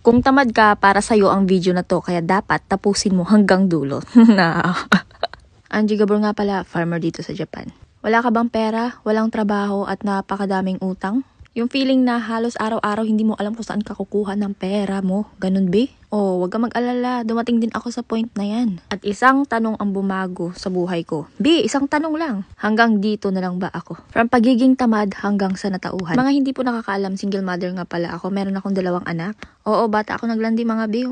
Kung tamad ka, para sa'yo ang video na to, kaya dapat tapusin mo hanggang dulo. Angie Gabor nga pala, farmer dito sa Japan. Wala ka bang pera, walang trabaho at napakadaming utang? Yung feeling na halos araw-araw hindi mo alam kung saan ka kukuha ng pera mo. Ganun, be? Oh, wag ka mag-alala. Dumating din ako sa point na yan. At isang tanong ang bumago sa buhay ko. B, isang tanong lang. Hanggang dito na lang ba ako? From pagiging tamad hanggang sa natauhan. Mga hindi po nakakaalam, single mother nga pala ako. Meron akong 2 anak. Oo, bata ako naglandi mga B.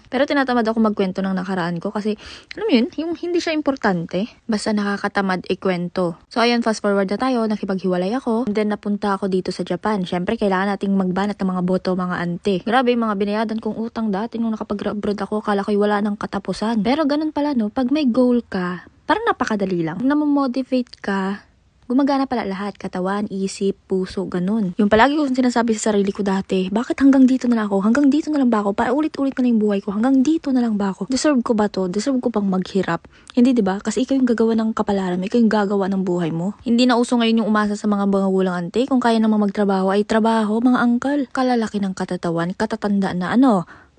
Pero tinatamad ako magkwento ng nakaraan ko kasi, alam mo yun, yung hindi siya importante. Basta nakakatamad ikwento. So ayun, fast forward na tayo. Nakipaghiwalay ako. And then napunta ako dito sa Japan. Syempre, kailangan nating magbanat ng mga boto, mga ante. Grabe, yung mga binayadan kong utang dati nung nakapag-abroad ako, akala ko'y wala ng katapusan. Pero ganun pala, no? Pag may goal ka, parang napakadali lang. Pag namomotivate ka, gumagana pala lahat. Katawan, isip, puso, ganun. Yung palagi ko sinasabi sa sarili ko dati, bakit hanggang dito na lang ako? Hanggang dito na lang ba ako? Paulit-ulit na yung buhay ko. Hanggang dito na lang ba ako? Deserve ko ba to? Deserve ko bang maghirap? Hindi, diba? Kasi ikaw yung gagawa ng kapalaran mo. Ikaw yung gagawa ng buhay mo. Hindi na uso ngayon yung umasa sa mga magulang ante. Kung kaya namang magtrabaho ay trabaho, mga angkal. Kalalaki ng katatawan, katatanda na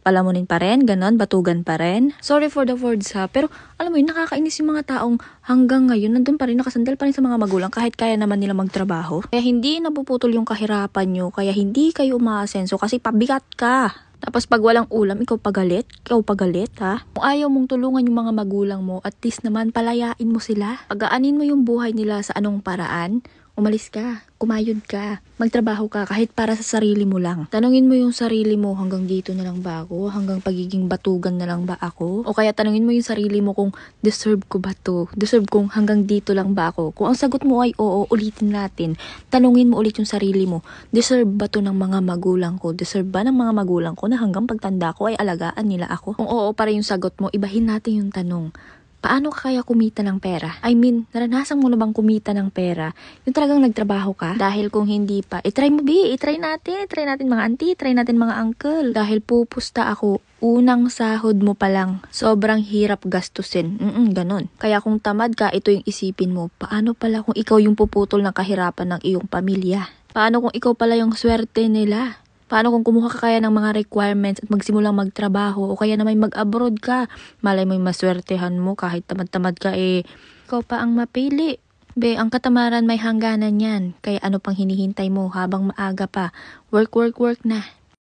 palamunin pa rin, ganon, batugan pa rin. Sorry for the words ha, pero alam mo yun, nakakainis yung mga taong hanggang ngayon nandun pa rin, nakasandal pa rin sa mga magulang kahit kaya naman nila magtrabaho. Kaya hindi napuputol yung kahirapan nyo, kaya hindi kayo umaasenso kasi pabigat ka. Tapos pag walang ulam, ikaw pagalit ha. Kung ayaw mong tulungan yung mga magulang mo, at least naman palayain mo sila. Pagaanin mo yung buhay nila sa anong paraan, umalis ka, kumayod ka, magtrabaho ka kahit para sa sarili mo lang. Tanungin mo yung sarili mo, hanggang dito na lang ba ako? Hanggang pagiging batugan na lang ba ako? O kaya tanungin mo yung sarili mo kung deserve ko ba to? Deserve kong hanggang dito lang ba ako? Kung ang sagot mo ay oo, ulitin natin. Tanungin mo ulit yung sarili mo, deserve ba to ng mga magulang ko? Deserve ba ng mga magulang ko na hanggang pagtanda ko ay alagaan nila ako? Kung oo pa rin yung sagot mo, ibahin natin yung tanong. Paano ka kaya kumita ng pera? I mean, naranasan mo na bang kumita ng pera? Yung talagang nagtrabaho ka? Dahil kung hindi pa, itry mo B, itry natin mga auntie, itry natin mga uncle. Dahil pupusta ako, unang sahod mo pa lang, sobrang hirap gastusin. Ganon. Kaya kung tamad ka, ito yung isipin mo, paano pala kung ikaw yung puputol ng kahirapan ng iyong pamilya? Paano kung ikaw pala yung swerte nila? Paano kung kumuha ka kaya ng mga requirements at magsimulang magtrabaho o kaya na may mag-abroad ka? Malay mo yung maswertehan mo kahit tamad-tamad ka ikaw pa ang mapili. Be, ang katamaran may hangganan yan. Kaya ano pang hinihintay mo habang maaga pa? Work na.